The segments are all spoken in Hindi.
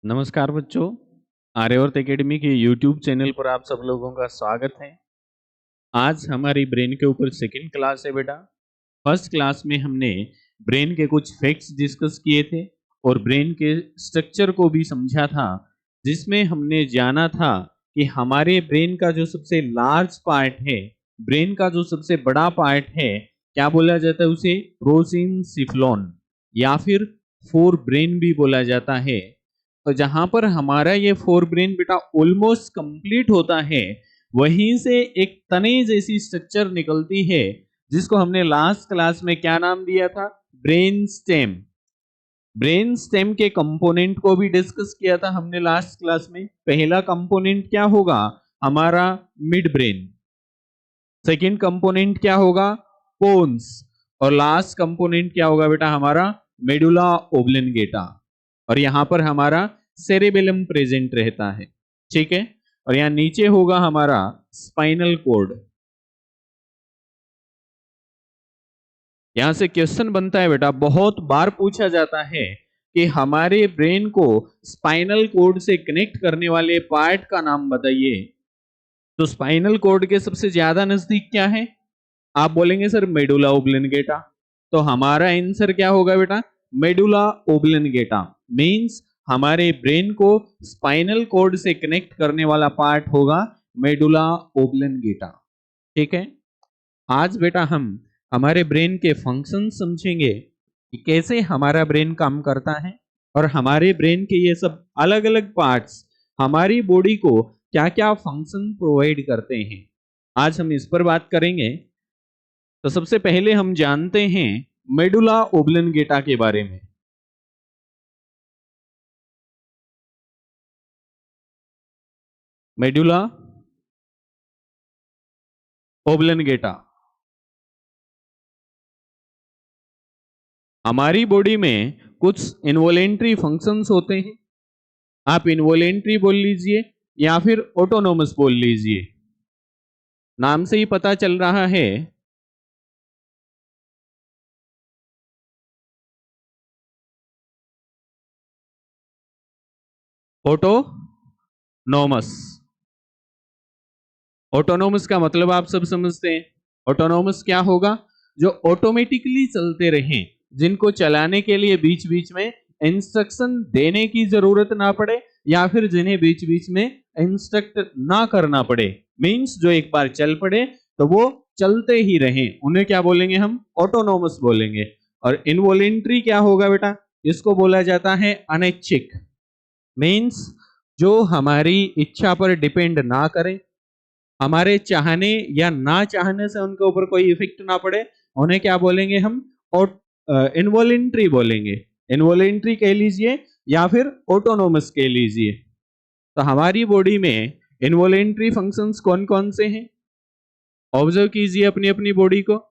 नमस्कार बच्चों। आर्यवर्त एकेडमी के यूट्यूब चैनल पर आप सब लोगों का स्वागत है। आज हमारी ब्रेन के ऊपर सेकंड क्लास है बेटा। फर्स्ट क्लास में हमने ब्रेन के कुछ फैक्ट्स डिस्कस किए थे और ब्रेन के स्ट्रक्चर को भी समझा था, जिसमें हमने जाना था कि हमारे ब्रेन का जो सबसे लार्ज पार्ट है, ब्रेन का जो सबसे बड़ा पार्ट है, क्या बोला जाता है उसे? प्रोसिनसिफ्लॉन या फिर फोर ब्रेन भी बोला जाता है। तो जहां पर हमारा ये फोर ब्रेन बेटा ऑलमोस्ट कंप्लीट होता है, वहीं से एक तने जैसी स्ट्रक्चर निकलती है, जिसको हमने लास्ट क्लास में क्या नाम दिया था? Brain stem. ब्रेन स्टेम के कंपोनेंट को भी डिस्कस किया था हमने लास्ट क्लास में। पहला कंपोनेंट क्या होगा? हमारा मिड ब्रेन। सेकंड कंपोनेंट क्या होगा? पोन्स। और लास्ट कंपोनेंट क्या होगा बेटा? हमारा मेडुला ओब्लेंगेटा। और यहां पर हमारा सेरेबेलम प्रेजेंट रहता है, ठीक है। और यहां नीचे होगा हमारा स्पाइनल कोड। यहां से क्वेश्चन बनता है बेटा, बहुत बार पूछा जाता है कि हमारे ब्रेन को स्पाइनल कोड से कनेक्ट करने वाले पार्ट का नाम बताइए। तो स्पाइनल कोड के सबसे ज्यादा नजदीक क्या है? आप बोलेंगे सर मेडुला ओब्लेंगेटा। तो हमारा आंसर क्या होगा बेटा? मेडुला ओब्लेंगेटा। मींस हमारे ब्रेन को स्पाइनल कोड से कनेक्ट करने वाला पार्ट होगा मेडुला ओब्लेंगेटा, ठीक है। आज बेटा हम हमारे ब्रेन के फंक्शन समझेंगे कि कैसे हमारा ब्रेन काम करता है और हमारे ब्रेन के ये सब अलग अलग पार्ट्स हमारी बॉडी को क्या क्या फंक्शन प्रोवाइड करते हैं। आज हम इस पर बात करेंगे। तो सबसे पहले हम जानते हैं मेडुला ओब्लेंगेटा के बारे में। मेडुला ओब्लेंगेटा हमारी बॉडी में कुछ इनवॉलेंट्री फंक्शंस होते हैं। आप इनवॉलेंट्री बोल लीजिए या फिर ऑटोनोमस बोल लीजिए। नाम से ही पता चल रहा है ऑटोनोमस। ऑटोनोमस का मतलब आप सब समझते हैं। ऑटोनोमस क्या होगा? जो ऑटोमेटिकली चलते रहें, जिनको चलाने के लिए बीच बीच में इंस्ट्रक्शन देने की जरूरत ना पड़े या फिर जिन्हें बीच बीच में इंस्ट्रक्ट ना करना पड़े। मींस जो एक बार चल पड़े तो वो चलते ही रहें, उन्हें क्या बोलेंगे? हम ऑटोनोमस बोलेंगे। और इनवॉलेंट्री क्या होगा बेटा? इसको बोला जाता है अनैच्छिक। मींस जो हमारी इच्छा पर डिपेंड ना करें, हमारे चाहने या ना चाहने से उनके ऊपर कोई इफेक्ट ना पड़े, उन्हें क्या बोलेंगे हम? इनवॉलेंट्री बोलेंगे। इनवॉलेंट्री कह लीजिए या फिर ऑटोनोमस कह लीजिए। तो हमारी बॉडी में इनवॉलेंट्री फंक्शंस कौन कौन से हैं? ऑब्जर्व कीजिए अपनी अपनी बॉडी को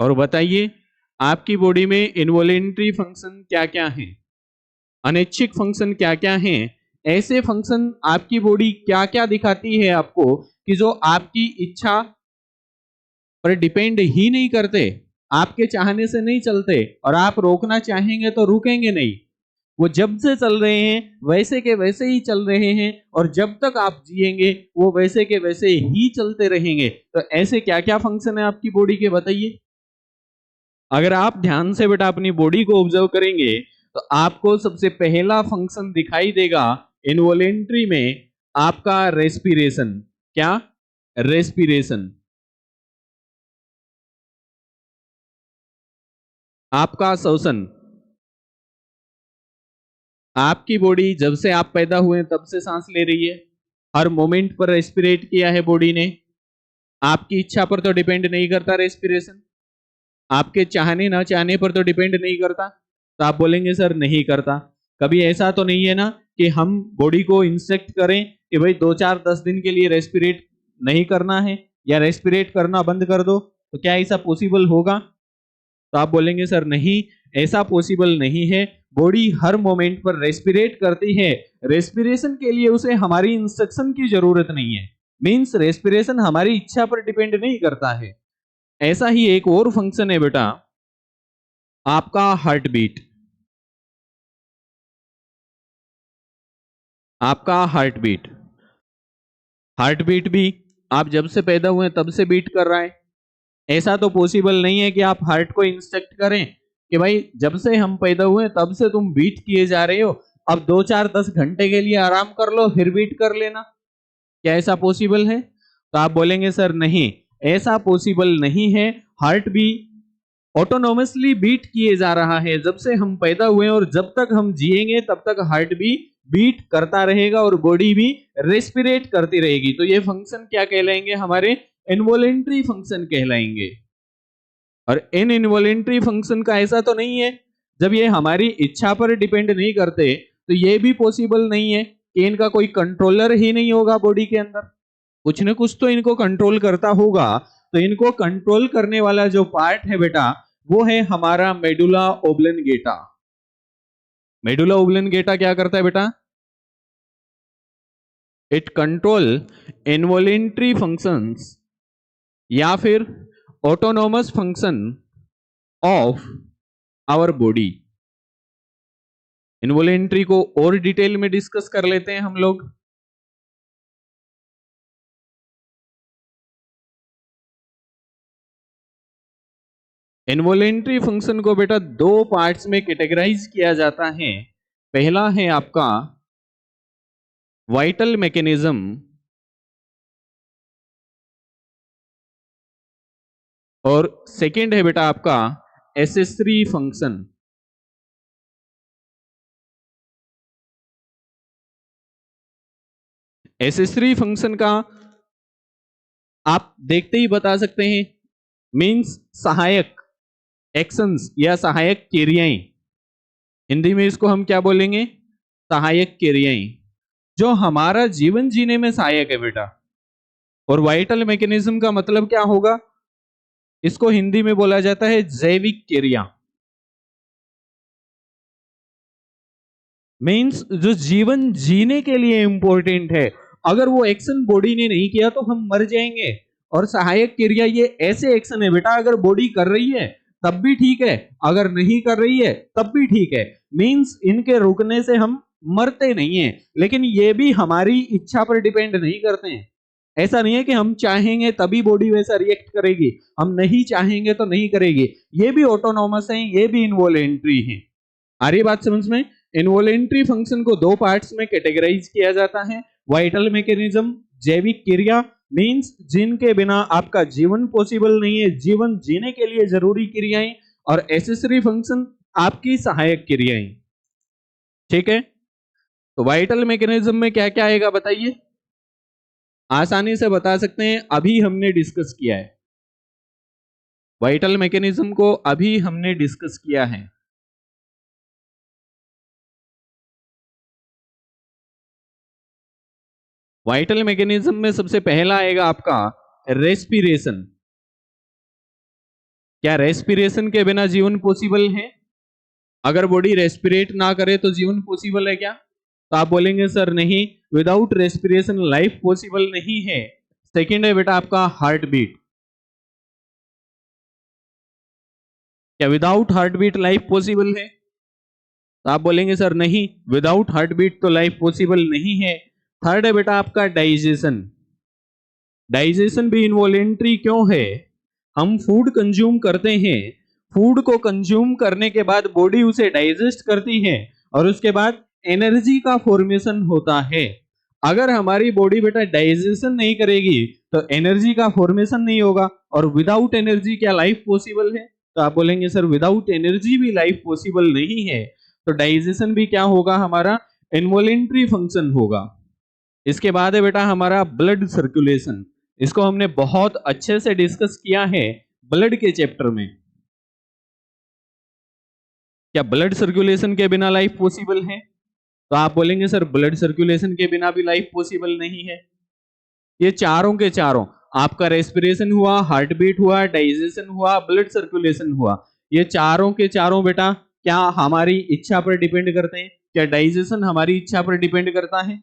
और बताइए आपकी बॉडी में इनवॉलेंट्री फंक्शन क्या क्या हैं, अनैच्छिक फंक्शन क्या क्या हैं। ऐसे फंक्शन आपकी बॉडी क्या क्या दिखाती है आपको कि जो आपकी इच्छा पर डिपेंड ही नहीं करते, आपके चाहने से नहीं चलते, और आप रोकना चाहेंगे तो रुकेंगे नहीं। वो जब से चल रहे हैं वैसे के वैसे ही चल रहे हैं, और जब तक आप जिएंगे वो वैसे के वैसे ही चलते रहेंगे। तो ऐसे क्या क्या फंक्शन है आपकी बॉडी के, बताइए। अगर आप ध्यान से बेटा अपनी बॉडी को ऑब्जर्व करेंगे तो आपको सबसे पहला फंक्शन दिखाई देगा इनवॉलेंट्री में, आपका रेस्पिरेशन। क्या? रेस्पिरेशन। आपका श्वसन। आपकी बॉडी जब से आप पैदा हुए तब से सांस ले रही है, हर मोमेंट पर रेस्पिरेट किया है बॉडी ने। आपकी इच्छा पर तो डिपेंड नहीं करता रेस्पिरेशन, आपके चाहने ना चाहने पर तो डिपेंड नहीं करता। तो आप बोलेंगे सर नहीं करता। कभी ऐसा तो नहीं है ना कि हम बॉडी को इंस्ट्रक्ट करें कि भाई 2 4 10 दिन के लिए रेस्पिरेट नहीं करना है या रेस्पिरेट करना बंद कर दो, तो क्या ऐसा पॉसिबल होगा? तो आप बोलेंगे सर नहीं, ऐसा पॉसिबल नहीं है। बॉडी हर मोमेंट पर रेस्पिरेट करती है। रेस्पिरेशन के लिए उसे हमारी इंस्ट्रक्शन की जरूरत नहीं है। मींस रेस्पिरेशन हमारी इच्छा पर डिपेंड नहीं करता है। ऐसा ही एक और फंक्शन है बेटा, आपका हार्ट बीट, आपका हार्ट बीट, हार्ट बीट भी आप जब से पैदा हुए तब से बीट कर रहा है। ऐसा तो पॉसिबल नहीं है कि आप हार्ट को इंस्ट्रक्ट करें कि भाई जब से हम पैदा हुए तब से तुम बीट किए जा रहे हो, अब 2 4 10 घंटे के लिए आराम कर लो फिर बीट कर लेना। क्या ऐसा पॉसिबल है? तो आप बोलेंगे सर नहीं, ऐसा पॉसिबल नहीं है। हार्ट भी ऑटोनोमसली बीट किए जा रहा है जब से हम पैदा हुए, और जब तक हम जिएंगे तब तक हार्ट भी बीट करता रहेगा और बॉडी भी रेस्पिरेट करती रहेगी। तो ये फंक्शन क्या कहलाएंगे? हमारे इनवॉलेंट्री फंक्शन कहलाएंगे। और इन इनवॉलेंट्री फंक्शन का ऐसा तो नहीं है, जब ये हमारी इच्छा पर डिपेंड नहीं करते तो ये भी पॉसिबल नहीं है कि इनका कोई कंट्रोलर ही नहीं होगा बॉडी के अंदर, कुछ ना कुछ तो इनको कंट्रोल करता होगा। तो इनको कंट्रोल करने वाला जो पार्ट है बेटा वो है हमारा मेडुला ओब्लंगेटा। मेडुला ओब्लंगेटा क्या करता है बेटा? इट कंट्रोल इनवॉलेंट्री फंक्शंस या फिर autonomous function of our body. Involuntary को और डिटेल में डिस्कस कर लेते हैं हम लोग। इनवॉलेंट्री फंक्शन को बेटा दो पार्ट्स में कैटेगराइज किया जाता है। पहला है आपका वाइटल मैकेनिज्म और सेकंड है बेटा आपका एसेसरी फंक्शन। एसेसरी फंक्शन का आप देखते ही बता सकते हैं, मींस सहायक एक्शंस या सहायक क्रियाएं। हिंदी में इसको हम क्या बोलेंगे? सहायक क्रियाएं, जो हमारा जीवन जीने में सहायक है बेटा। और वाइटल मैकेनिज्म का मतलब क्या होगा? इसको हिंदी में बोला जाता है जैविक क्रिया। मींस जो जीवन जीने के लिए इंपॉर्टेंट है, अगर वो एक्शन बॉडी ने नहीं किया तो हम मर जाएंगे। और सहायक क्रिया ये ऐसे एक्शन है बेटा, अगर बॉडी कर रही है तब भी ठीक है, अगर नहीं कर रही है तब भी ठीक है। मींस इनके रुकने से हम मरते नहीं है, लेकिन ये भी हमारी इच्छा पर डिपेंड नहीं करते हैं। ऐसा नहीं है कि हम चाहेंगे तभी बॉडी वैसा रिएक्ट करेगी, हम नहीं चाहेंगे तो नहीं करेगी। ये भी ऑटोनॉमस है, ये भी इनवॉलेंट्री है। आ रही बात समझ में? इनवॉलेंट्री फंक्शन को दो पार्ट्स में कैटेगराइज किया जाता है। वाइटल मैकेनिज्म, जैविक क्रिया, मींस जिनके बिना आपका जीवन पॉसिबल नहीं है, जीवन जीने के लिए जरूरी क्रियाएं। और एसेसरी फंक्शन आपकी सहायक क्रियाएं। ठीक है, तो वाइटल मैकेनिज्म में क्या क्या आएगा बताइए? आसानी से बता सकते हैं, अभी हमने डिस्कस किया है। वाइटल मैकेनिज्म को अभी हमने डिस्कस किया है। वाइटल मैकेनिज्म में सबसे पहला आएगा आपका रेस्पिरेशन। क्या रेस्पिरेशन के बिना जीवन पॉसिबल है? अगर बॉडी रेस्पिरेट ना करे तो जीवन पॉसिबल है क्या? तो आप बोलेंगे सर नहीं, विदाउट रेस्पिरेशन लाइफ पॉसिबल नहीं है। सेकंड है बेटा आपका हार्ट बीट। क्या without heart beat life possible है? तो आप बोलेंगे सर नहीं, विदाउट हार्ट बीट तो लाइफ पॉसिबल नहीं है। थर्ड है बेटा आपका डाइजेशन। डाइजेशन भी इनवॉलेंट्री क्यों है? हम फूड कंज्यूम करते हैं, फूड को कंज्यूम करने के बाद बॉडी उसे डाइजेस्ट करती है और उसके बाद एनर्जी का फॉर्मेशन होता है। अगर हमारी बॉडी बेटा डाइजेशन नहीं करेगी तो एनर्जी का फॉर्मेशन नहीं होगा, और विदाउट एनर्जी क्या लाइफ पॉसिबल है? तो आप बोलेंगे सर विदाउट एनर्जी भी लाइफ पॉसिबल नहीं है। तो डाइजेशन भी क्या होगा? हमारा इनवॉलेंट्री फंक्शन होगा। इसके बाद है बेटा हमारा ब्लड सर्कुलेशन। इसको हमने बहुत अच्छे से डिस्कस किया है ब्लड के चैप्टर में। क्या ब्लड सर्कुलेशन के बिना लाइफ पॉसिबल है? तो आप बोलेंगे सर ब्लड सर्कुलेशन के बिना भी लाइफ पॉसिबल नहीं है। ये चारों के चारों, आपका रेस्पिरेशन हुआ, हार्ट बीट हुआ, डाइजेशन हुआ, ब्लड सर्कुलेशन हुआ, ये चारों के चारों बेटा क्या हमारी इच्छा पर डिपेंड करते हैं? क्या डाइजेशन हमारी इच्छा पर डिपेंड करता है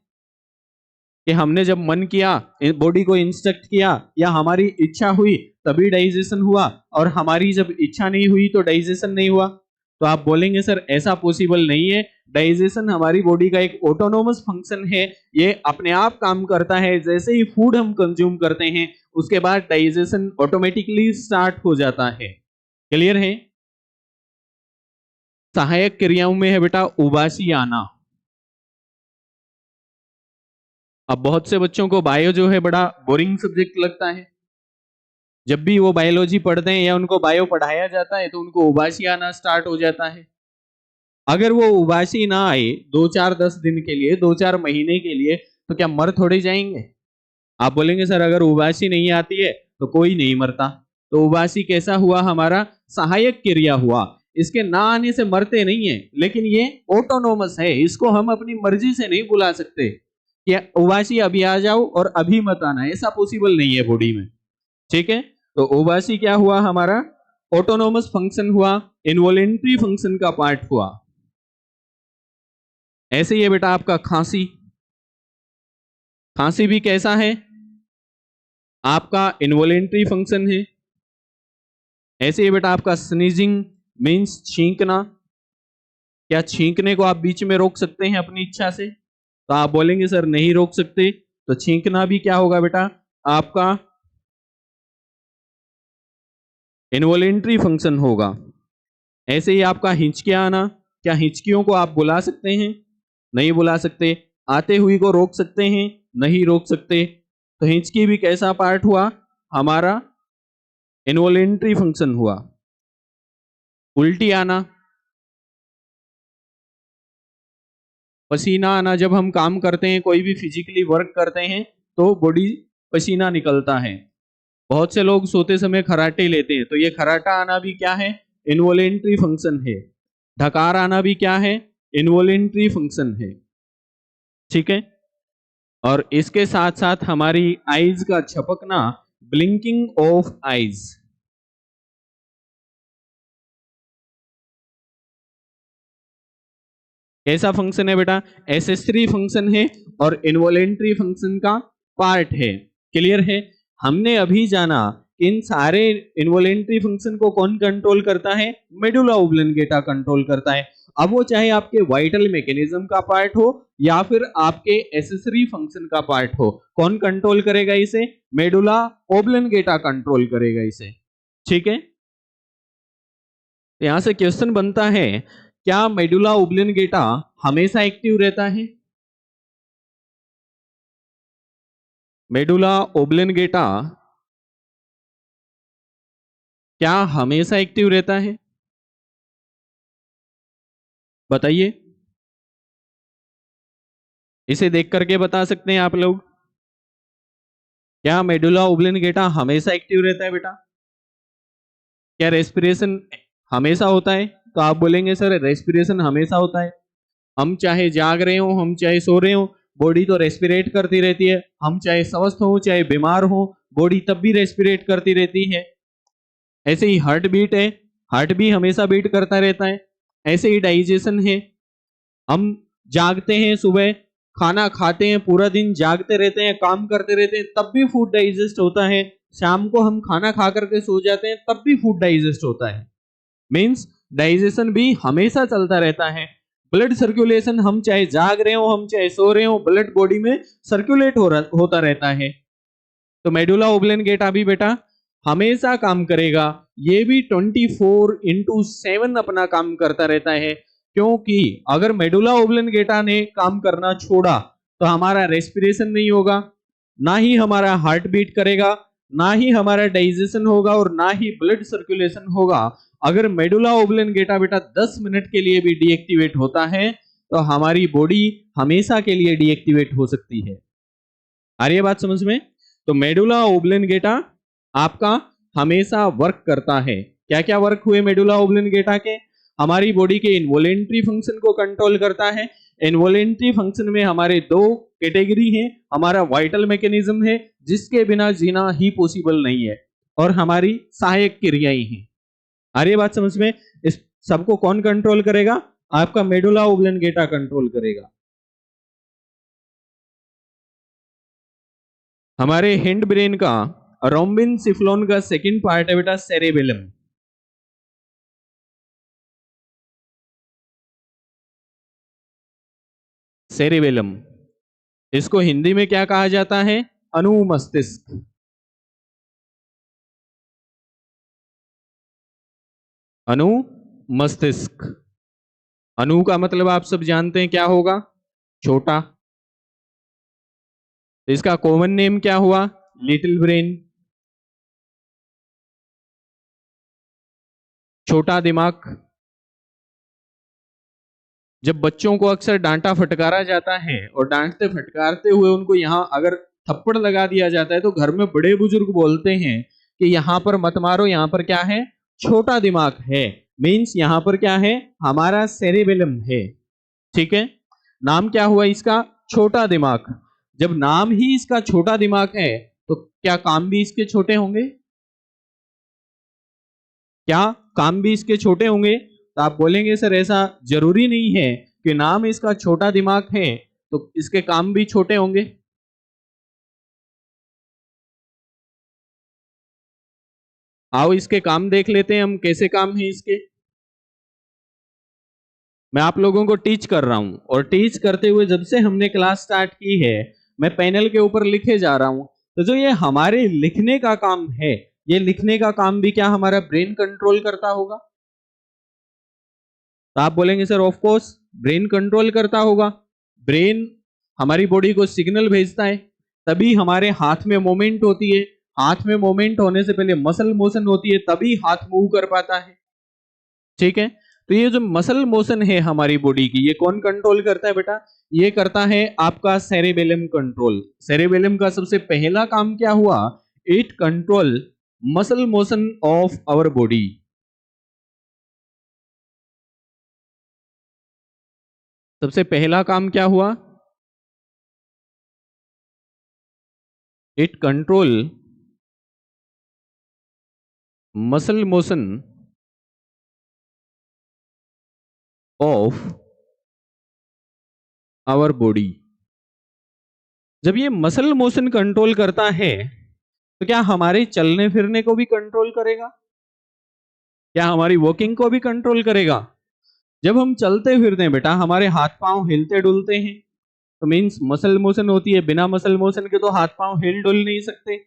कि हमने जब मन किया, बॉडी को इंस्ट्रक्ट किया या हमारी इच्छा हुई तभी डाइजेशन हुआ, और हमारी जब इच्छा नहीं हुई तो डाइजेशन नहीं हुआ? तो आप बोलेंगे सर ऐसा पॉसिबल नहीं है, डाइजेशन हमारी बॉडी का एक ऑटोनोमस फंक्शन है, ये अपने आप काम करता है। जैसे ही फूड हम कंज्यूम करते हैं उसके बाद डाइजेशन ऑटोमेटिकली स्टार्ट हो जाता है। क्लियर है? सहायक क्रियाओं में है बेटा उबासी आना। अब बहुत से बच्चों को बायो जो है बड़ा बोरिंग सब्जेक्ट लगता है। जब भी वो बायोलॉजी पढ़ते हैं या उनको बायो पढ़ाया जाता है तो उनको उबासी आना स्टार्ट हो जाता है। अगर वो उबासी ना आए 2-4-10 दिन के लिए, 2-4 महीने के लिए, तो क्या मर थोड़े जाएंगे? आप बोलेंगे सर अगर उबासी नहीं आती है तो कोई नहीं मरता। तो उबासी कैसा हुआ? हमारा सहायक क्रिया हुआ। इसके ना आने से मरते नहीं है, लेकिन ये ऑटोनोमस है, इसको हम अपनी मर्जी से नहीं बुला सकते कि उबासी अभी आ जाओ और अभी मत आना, ऐसा पॉसिबल नहीं है बॉडी में। ठीक है, तो उबासी क्या हुआ? हमारा ऑटोनोमस फंक्शन हुआ, इनवॉलेंट्री फंक्शन का पार्ट हुआ। ऐसे ही है बेटा आपका खांसी। खांसी भी कैसा है? आपका इनवॉलेंट्री फंक्शन है। ऐसे ही बेटा आपका स्नीजिंग मींस छींकना। क्या छींकने को आप बीच में रोक सकते हैं अपनी इच्छा से? तो आप बोलेंगे सर नहीं रोक सकते। तो छींकना भी क्या होगा बेटा? आपका इनवॉलेंट्री फंक्शन होगा। ऐसे ही आपका हिचकियां आना। क्या हिचकियों को आप बुला सकते हैं? नहीं बुला सकते। आते हुई को रोक सकते हैं? नहीं रोक सकते। तो हिचकी भी कैसा पार्ट हुआ? हमारा इनवॉलेंट्री फंक्शन हुआ। उल्टी आना, पसीना आना, जब हम काम करते हैं कोई भी फिजिकली वर्क करते हैं तो बॉडी पसीना निकलता है। बहुत से लोग सोते समय खराटे लेते हैं, तो ये खराटा आना भी क्या है? इनवॉलेंट्री फंक्शन है। ढकार आना भी क्या है? इनवॉलेंट्री फंक्शन है। ठीक है, और इसके साथ साथ हमारी आईज का झपकना, ब्लिंकिंग ऑफ आईज, कैसा फंक्शन है बेटा? एसेसरी फंक्शन है और इनवॉलेंट्री फंक्शन का पार्ट है। क्लियर है? हमने अभी जाना इन सारे इनवॉलेंट्री फंक्शन को कौन कंट्रोल करता है? मेडुला ओब्लंगेटा कंट्रोल करता है। अब वो चाहे आपके वाइटल मैकेनिज्म का पार्ट हो या फिर आपके एसेसरी फंक्शन का पार्ट हो, कौन कंट्रोल करेगा इसे? मेडुला ओब्लंगेटा कंट्रोल करेगा इसे। ठीक है, यहां से क्वेश्चन बनता है, क्या मेडुला ओब्लंगेटा हमेशा एक्टिव रहता है? मेडुला ओब्लंगेटा क्या हमेशा एक्टिव रहता है? बताइए, इसे देख करके बता सकते हैं आप लोग। क्या मेडुला ओब्लंगेटा हमेशा एक्टिव रहता है बेटा? क्या रेस्पिरेशन हमेशा होता है? तो आप बोलेंगे सर रेस्पिरेशन हमेशा होता है। हम चाहे जाग रहे हो, हम चाहे सो रहे हो, बॉडी तो रेस्पिरेट करती रहती है। हम चाहे स्वस्थ हो चाहे बीमार हो, बॉडी तब भी रेस्पिरेट करती रहती है। ऐसे ही हार्ट बीट है, हार्ट भी हमेशा बीट करता रहता है। ऐसे ही डाइजेशन है, हम जागते हैं, सुबह खाना खाते हैं, पूरा दिन जागते रहते हैं, काम करते रहते हैं, तब भी फूड डाइजेस्ट होता है। शाम को हम खाना खा करके सो जाते हैं, तब भी फूड डाइजेस्ट होता है। मींस डाइजेशन भी हमेशा चलता रहता है। ब्लड सर्कुलेशन, हम चाहे जाग रहे हो हम चाहे सो रहे हो, ब्लड बॉडी में सर्कुलेट होता रहता है। तो मेडुला ओब्लंगेटा भी बेटा हमेशा काम करेगा। ये भी 24/7 अपना काम करता रहता है, क्योंकि अगर मेडुला ओब्लंगेटा ने काम करना छोड़ा तो हमारा रेस्पिरेशन नहीं होगा, ना ही हमारा हार्ट बीट करेगा, ना ही हमारा डाइजेशन होगा और ना ही ब्लड सर्कुलेशन होगा। अगर मेडुला ओब्लंगेटा बेटा 10 मिनट के लिए भी डीएक्टिवेट होता है तो हमारी बॉडी हमेशा के लिए डीएक्टिवेट हो सकती है। आ रही है बात समझ में? तो मेडुला ओब्लंगेटा आपका हमेशा वर्क करता है। क्या क्या वर्क हुए मेडुला ओब्लंगेटा के? हमारी बॉडी के इनवॉलेंट्री फंक्शन को कंट्रोल करता है। इनवॉलेंट्री फंक्शन में हमारे दो कैटेगरी हैं, हमारा वाइटल मैकेनिज्म है जिसके बिना जीना ही पॉसिबल नहीं है, और हमारी सहायक क्रियाएं हैं। आ रही है बात समझ में? इस सबको कौन कंट्रोल करेगा? आपका मेडुला ओब्लंगेटा कंट्रोल करेगा। हमारे हिंड ब्रेन का रोम्बिन सिफ्लोन का सेकंड पार्ट है बेटा सेरेबेलम। सेरेबेलम। इसको हिंदी में क्या कहा जाता है? अनुमस्तिष्क। अनुमस्तिष्क। अनु का मतलब आप सब जानते हैं क्या होगा? छोटा। इसका कॉमन नेम क्या हुआ? लिटिल ब्रेन, छोटा दिमाग। जब बच्चों को अक्सर डांटा फटकारा जाता है और डांटते फटकारते हुए उनको यहां अगर थप्पड़ लगा दिया जाता है तो घर में बड़े बुजुर्ग बोलते हैं कि यहां पर मत मारो, यहां पर क्या है? छोटा दिमाग है। मीन्स यहां पर क्या है? हमारा सेरेबेलम है। ठीक है, नाम क्या हुआ इसका? छोटा दिमाग। जब नाम ही इसका छोटा दिमाग है तो क्या काम भी इसके छोटे होंगे? क्या काम भी इसके छोटे होंगे? तो आप बोलेंगे सर ऐसा जरूरी नहीं है कि नाम इसका छोटा दिमाग है तो इसके काम भी छोटे होंगे। आओ इसके काम देख लेते हैं हम, कैसे काम है इसके। मैं आप लोगों को टीच कर रहा हूं और टीच करते हुए जब से हमने क्लास स्टार्ट की है मैं पैनल के ऊपर लिखे जा रहा हूं। तो जो ये हमारे लिखने का काम है, ये लिखने का काम भी क्या हमारा ब्रेन कंट्रोल करता होगा? तो आप बोलेंगे sir of course brain control करता होगा। ब्रेन हमारी बॉडी को सिग्नल भेजता है, तभी हमारे हाथ में मोमेंट होती है। हाथ में मोमेंट होने से पहले मसल मोशन होती है, तभी हाथ मूव कर पाता है। ठीक है, तो ये जो मसल मोशन है हमारी बॉडी की, ये कौन कंट्रोल करता है बेटा? ये करता है आपका सेरेबेलम कंट्रोल। सेरेबेलम का सबसे पहला काम क्या हुआ? It control muscle motion of our body. सबसे पहला काम क्या हुआ? It control muscle motion of our body. जब ये मसल मोशन कंट्रोल करता है तो क्या हमारे चलने फिरने को भी कंट्रोल करेगा? क्या हमारी वॉकिंग को भी कंट्रोल करेगा? जब हम चलते फिरते हैं बेटा, हमारे हाथ पांव हिलते डुलते हैं, तो मीन्स मसल मोशन होती है। बिना मसल मोशन के तो हाथ पांव हिल डुल नहीं सकते।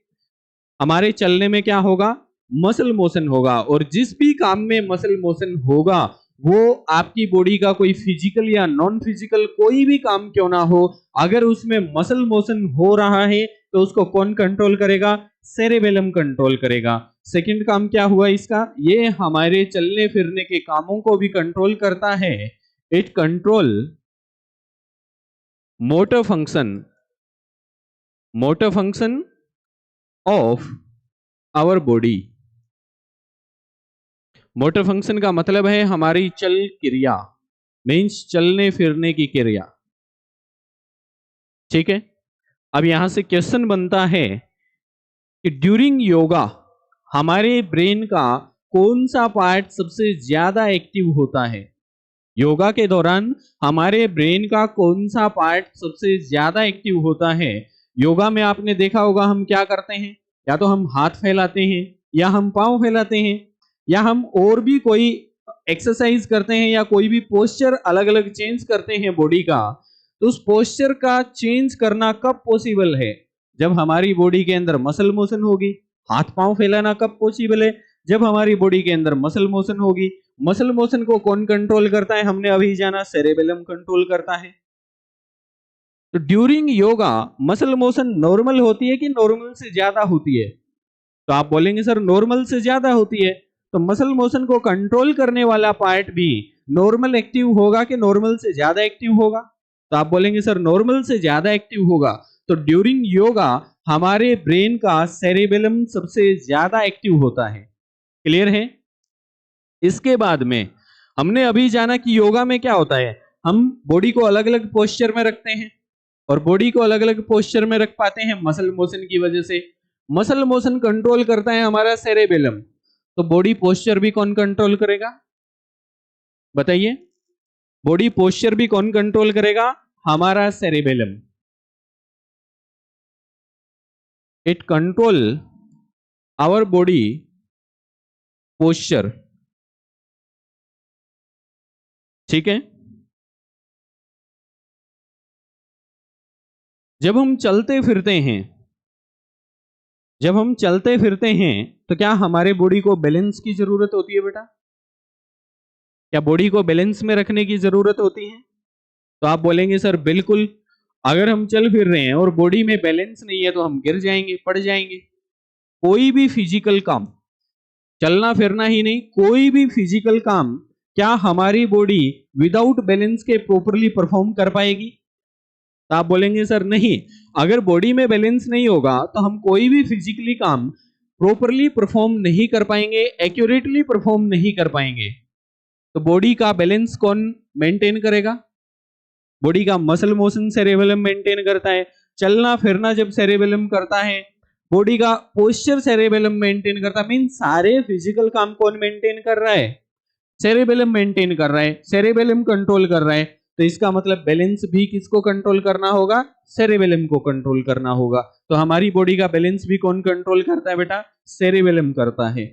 हमारे चलने में क्या होगा? मसल मोशन होगा। और जिस भी काम में मसल मोशन होगा वो आपकी बॉडी का कोई फिजिकल या नॉन फिजिकल कोई भी काम क्यों ना हो, अगर उसमें मसल मोशन हो रहा है तो उसको कौन कंट्रोल करेगा? सेरेबेलम कंट्रोल करेगा। सेकंड काम क्या हुआ इसका? ये हमारे चलने फिरने के कामों को भी कंट्रोल करता है। It control motor function, motor function of our body. Motor function का मतलब है हमारी चल क्रिया, मीन्स चलने फिरने की क्रिया। ठीक है, अब यहां से क्वेश्चन बनता है कि ड्यूरिंग योगा हमारे ब्रेन का कौन सा पार्ट सबसे ज्यादा एक्टिव होता है? योगा के दौरान हमारे ब्रेन का कौन सा पार्ट सबसे ज्यादा एक्टिव होता है? योगा में आपने देखा होगा हम क्या करते हैं, या तो हम हाथ फैलाते हैं, या हम पांव फैलाते हैं, या हम और भी कोई एक्सरसाइज करते हैं, या कोई भी पोस्चर अलग अलग चेंज करते हैं बॉडी का। तो उस पोस्चर का चेंज करना कब पॉसिबल है? जब हमारी बॉडी के अंदर मसल मोशन होगी। हाथ पांव फैलाना कब पॉसिबल है? जब हमारी बॉडी के अंदर मसल मोशन होगी। मसल मोशन को कौन कंट्रोल करता है? हमने अभी जाना, सेरेबेलम कंट्रोल करता है। तो during yoga muscle motion normal होती है कि नॉर्मल से ज्यादा होती है? तो आप बोलेंगे सर नॉर्मल से ज्यादा होती है। तो मसल मोशन को कंट्रोल करने वाला पार्ट भी नॉर्मल एक्टिव होगा कि नॉर्मल से ज्यादा एक्टिव होगा? तो आप बोलेंगे सर नॉर्मल से ज्यादा एक्टिव होगा। तो ड्यूरिंग योगा हमारे ब्रेन का सेरेबेलम सबसे ज्यादा एक्टिव होता है। क्लियर है? इसके बाद में हमने अभी जाना कि योगा में क्या होता है। हम बॉडी को अलग अलग पोस्चर में रखते हैं, और बॉडी को अलग अलग पोस्चर में रख पाते हैं मसल मोशन की वजह से। मसल मोशन कंट्रोल करता है हमारा सेरेबेलम, तो बॉडी पोस्चर भी कौन कंट्रोल करेगा? बताइए, बॉडी पोस्चर भी कौन कंट्रोल करेगा? हमारा cerebellum. It control our body posture. ठीक है, जब हम चलते फिरते हैं, जब हम चलते फिरते हैं तो क्या हमारे बॉडी को बैलेंस की जरूरत होती है बेटा? क्या बॉडी को बैलेंस में रखने की जरूरत होती है? तो आप बोलेंगे सर बिल्कुल, अगर हम चल फिर रहे हैं और बॉडी में बैलेंस नहीं है तो हम गिर जाएंगे, पड़ जाएंगे। कोई भी फिजिकल काम, चलना फिरना ही नहीं, कोई भी फिजिकल काम, क्या हमारी बॉडी विदाउट बैलेंस के प्रॉपरली परफॉर्म कर पाएगी? तो आप बोलेंगे सर नहीं, अगर बॉडी में बैलेंस नहीं होगा तो हम कोई भी फिजिकली काम प्रॉपरली परफॉर्म नहीं कर पाएंगे, एक्यूरेटली परफॉर्म नहीं कर पाएंगे। तो बॉडी का बैलेंस कौन मेंटेन करेगा? बॉडी का मसल मोशन सेरेबेलम मेंटेन करता है, चलना फिरना जब सेरेबेलम करता है, बॉडी का पोस्चर सेरेबेलम मेंटेन करता है। मीन सारे फिजिकल काम कौन मेंटेन कर रहा है? सेरेबेलम मेंटेन कर रहा है, सेरेबेलम कंट्रोल कर रहा है। तो इसका मतलब बैलेंस भी किसको कंट्रोल करना होगा? सेरेबेलम को कंट्रोल करना होगा। तो हमारी बॉडी का बैलेंस भी कौन कंट्रोल करता है बेटा? सेरेबेलम करता है।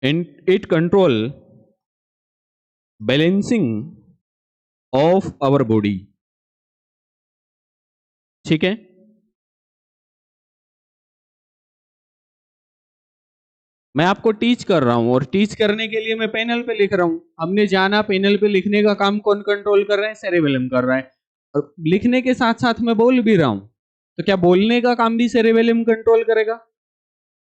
And it control balancing of our body. ठीक है, मैं आपको टीच कर रहा हूं और टीच करने के लिए मैं पैनल पे लिख रहा हूं। हमने जाना पैनल पे लिखने का काम कौन कंट्रोल कर रहा है? सेरेबेलम कर रहा है। और लिखने के साथ साथ मैं बोल भी रहा हूं, तो क्या बोलने का काम भी सेरेबेलम कंट्रोल करेगा?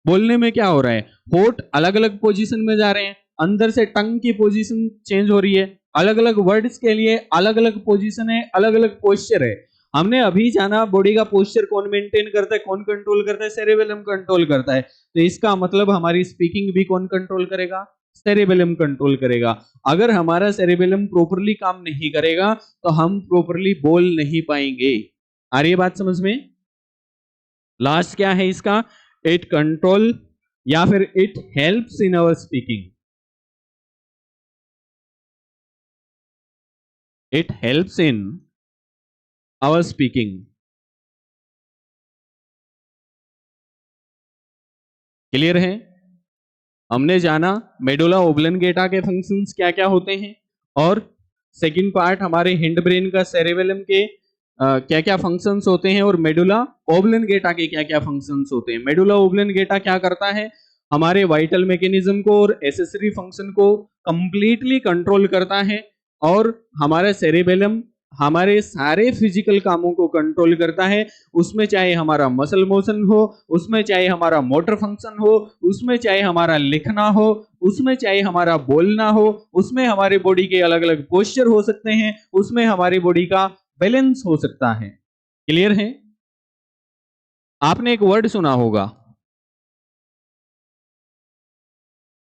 बोलने में क्या हो रहा है? होठ अलग अलग पोजीशन में जा रहे हैं, अंदर से टंग की पोजीशन चेंज हो रही है, अलग अलग वर्ड्स के लिए अलग अलग पोजीशन है, अलग अलग पोस्चर है। हमने अभी जाना बॉडी का पोस्चर कौन मेंटेन करता है, कौन कंट्रोल करता है? सेरेबेलम कंट्रोल करता है। तो इसका मतलब हमारी स्पीकिंग भी कौन कंट्रोल करेगा? सेरेबेलम कंट्रोल करेगा। अगर हमारा सेरेबेलम प्रॉपरली काम नहीं करेगा तो हम प्रॉपरली बोल नहीं पाएंगे। आ रही है बात समझ में? लास्ट क्या है इसका? इट कंट्रोल या फिर it helps in our speaking. It helps in our speaking. Clear है? हमने जाना मेडुला ओब्लंगेटा के फंक्शंस क्या क्या होते हैं, और सेकंड पार्ट हमारे हिंड ब्रेन का सेरेबेलम के क्या क्या फंक्शंस होते हैं, और मेडुला ओब्लंगेटा के क्या क्या फंक्शंस होते हैं। मेडुला ओब्लंगेटा क्या करता है? हमारे वाइटल मैकेनिज्म को और एसेसरी फंक्शन को कंप्लीटली कंट्रोल करता है, और हमारा सेरेबेलम हमारे सारे फिजिकल कामों को कंट्रोल करता है। उसमें चाहे हमारा मसल मोशन हो, उसमें चाहे हमारा मोटर फंक्शन हो, उसमें चाहे हमारा लिखना हो, उसमें चाहे हमारा बोलना हो, उसमें हमारे बॉडी के अलग अलग पोस्चर हो सकते हैं, उसमें हमारी बॉडी का बैलेंस हो सकता है। क्लियर है? आपने एक वर्ड सुना होगा,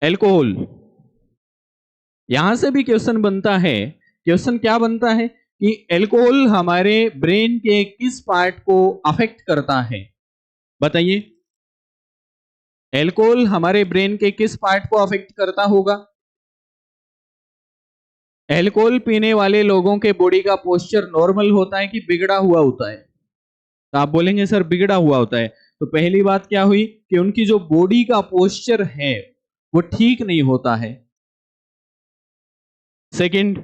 एल्कोहल। यहां से भी क्वेश्चन बनता है। क्वेश्चन क्या बनता है कि एल्कोहल हमारे ब्रेन के किस पार्ट को अफेक्ट करता है? बताइए, एल्कोहल हमारे ब्रेन के किस पार्ट को अफेक्ट करता होगा? एल्कोहल पीने वाले लोगों के बॉडी का पोस्चर नॉर्मल होता है कि बिगड़ा हुआ होता है? तो आप बोलेंगे सर बिगड़ा हुआ होता है। तो पहली बात क्या हुई कि उनकी जो बॉडी का पोस्चर है वो ठीक नहीं होता है। सेकंड,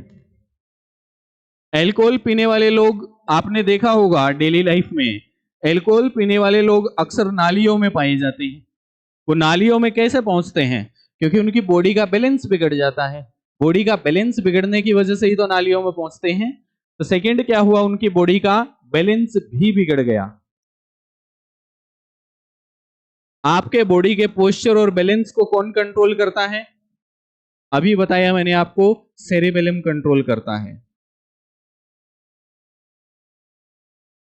एल्कोहल पीने वाले लोग, आपने देखा होगा डेली लाइफ में, एल्कोहल पीने वाले लोग अक्सर नालियों में पाए जाते हैं। वो नालियों में कैसे पहुंचते हैं? क्योंकि उनकी बॉडी का बैलेंस बिगड़ जाता है। बॉडी का बैलेंस बिगड़ने की वजह से ही तो नालियों में पहुंचते हैं। तो सेकंड क्या हुआ? उनकी बॉडी का बैलेंस भी बिगड़ गया। आपके बॉडी के पोस्चर और बैलेंस को कौन कंट्रोल करता है? अभी बताया मैंने आपको, सेरेबेलम कंट्रोल करता है।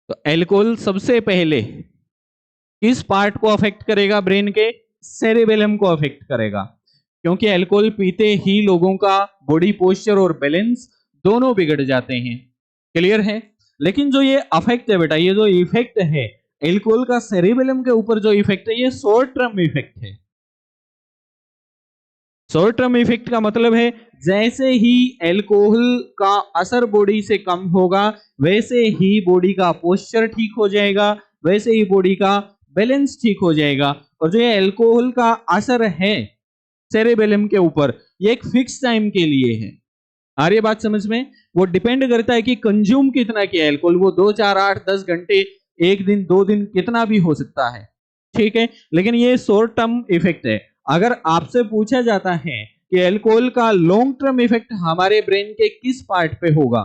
तो एल्कोहल सबसे पहले किस पार्ट को अफेक्ट करेगा ब्रेन के? सेरेबेलम को अफेक्ट करेगा, क्योंकि अल्कोहल पीते ही लोगों का बॉडी पोस्चर और बैलेंस दोनों बिगड़ जाते हैं। क्लियर है? लेकिन जो ये अफेक्ट है बेटा, ये जो इफेक्ट है अल्कोहल का सेरेबेलम के ऊपर, जो इफेक्ट है ये शॉर्ट टर्म इफेक्ट है। शॉर्ट टर्म इफेक्ट का मतलब है जैसे ही अल्कोहल का असर बॉडी से कम होगा वैसे ही बॉडी का पोस्चर ठीक हो जाएगा, वैसे ही बॉडी का बैलेंस ठीक हो जाएगा। और जो ये अल्कोहल का असर है सेरेबेलम के ऊपर, ये एक फिक्स टाइम के लिए है। आ रही है बात समझ में? वो डिपेंड करता है कि कंज्यूम कितना किया अल्कोहल, वो 2 4 8 10 घंटे, एक दिन 2 दिन कितना भी हो सकता है, ठीक है। लेकिन ये शॉर्ट टर्म इफेक्ट है। अगर आपसे पूछा जाता है कि अल्कोहल का लॉन्ग टर्म इफेक्ट हमारे ब्रेन के किस पार्ट पे होगा,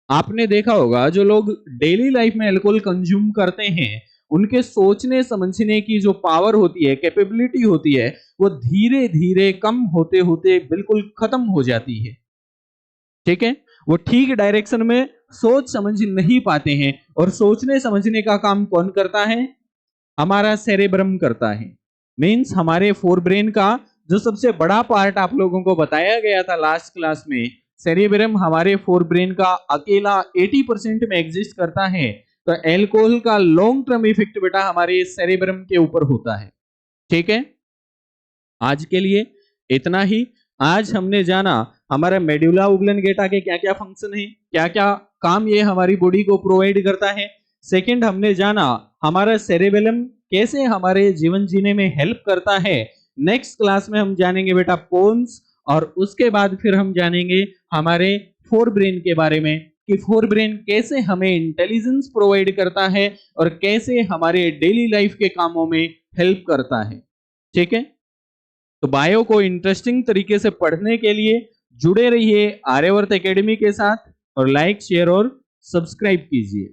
आपने देखा होगा जो लोग डेली लाइफ में अल्कोहल कंज्यूम करते हैं, उनके सोचने समझने की जो पावर होती है, कैपेबिलिटी होती है, वो धीरे धीरे कम होते होते बिल्कुल खत्म हो जाती है, ठीक है। वो ठीक डायरेक्शन में सोच समझ नहीं पाते हैं, और सोचने समझने का काम कौन करता है? हमारा सेरेब्रम करता है। मींस हमारे फोर ब्रेन का जो सबसे बड़ा पार्ट आप लोगों को बताया गया था लास्ट क्लास में, सेरेब्रम हमारे फोर ब्रेन का अकेला 80% में एग्जिस्ट करता है। तो एल्कोहल का लॉन्ग टर्म इफेक्ट बेटा हमारे सेरेब्रम के ऊपर होता है, ठीक है। आज के लिए इतना ही। आज हमने जाना हमारा मेडुला ओब्लंगेटा के क्या क्या फंक्शन है, क्या क्या काम ये हमारी बॉडी को प्रोवाइड करता है। सेकंड, हमने जाना हमारा सेरेबेलम कैसे हमारे जीवन जीने में हेल्प करता है। नेक्स्ट क्लास में हम जानेंगे बेटा पोन्स, और उसके बाद फिर हम जानेंगे हमारे फोर ब्रेन के बारे में, कि फोर ब्रेन कैसे हमें इंटेलिजेंस प्रोवाइड करता है और कैसे हमारे डेली लाइफ के कामों में हेल्प करता है, ठीक है। तो बायो को इंटरेस्टिंग तरीके से पढ़ने के लिए जुड़े रहिए आर्यवर्त एकेडमी के साथ, और लाइक शेयर और सब्सक्राइब कीजिए।